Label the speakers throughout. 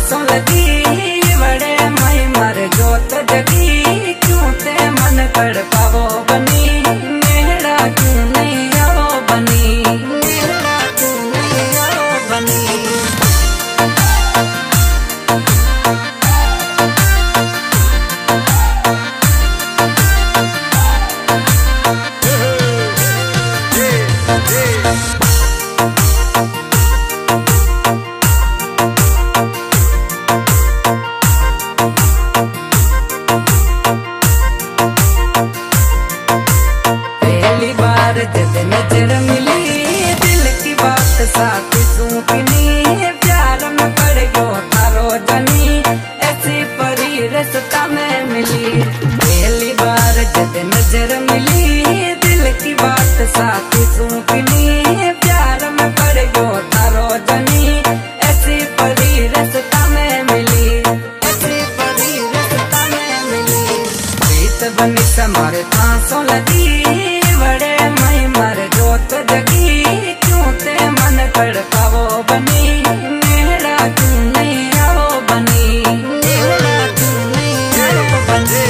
Speaker 1: सांसों लगी बड़े मई मर जोत जगी क्यों ते मन कर पावो बनी मेरा क्यों नहीं आओ बनी मेरा क्यों नहीं आओ बनी। जब नजर मिली दिल की बात साथ सूखनी प्यार में पड़ गयो थारो जनी ऐसी परी रास्ता में मिली। पहली बार जब नजर मिली दिल की बात साथ सूखनी प्यार में पड़ गयो थारो जनी ऐसी परी रास्ता में मिली ऐसी परी रास्ता में मिली। प्रीत बनी समारे सांसों लगी बड़े मई मर जोत जगी क्यों ते मन कर पावो बनी मेरा क्यों नहीं आओ बनी मेरा क्यों नहीं आओ बनी।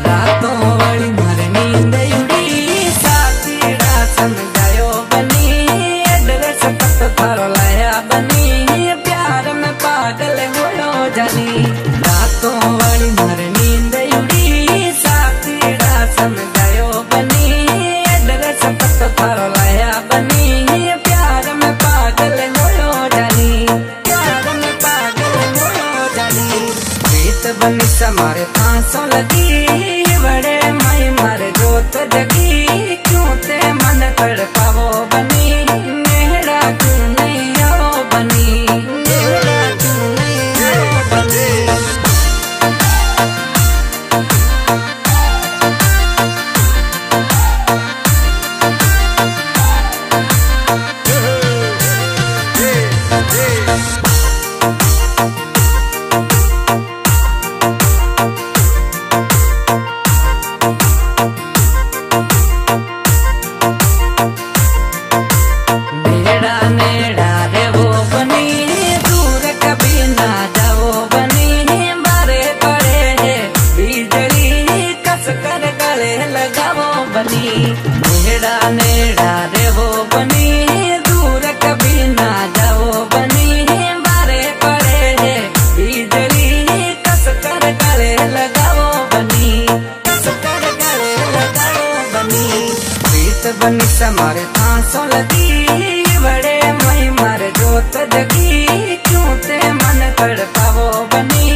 Speaker 1: रातों वाली मर नींद उड़ी साथीड़ा समझायो बनी एड्रेस पत पर लाया बनी प्यार में पागल होयो जानी प्यार में पागल होयो जानी। प्रीत बनी समारे सांसों लगी बड़े मई मर जोत जगी क्यों ते मन कर पावो बनी मेरा क्यों नहीं आओ बनी मेरा क्यों नहीं आओ बनी। नेड़ा नेड़ा रे वो बनी दूर कभी ना जाओ बनी बारे पड़े है बिजली कस कर गले लगाओ बनी कस कर गले लगाओ बनी। प्रीत बनी समारे सांसों लगी बड़े मई मर जोत जगी क्यों ते मन कर पावो बनी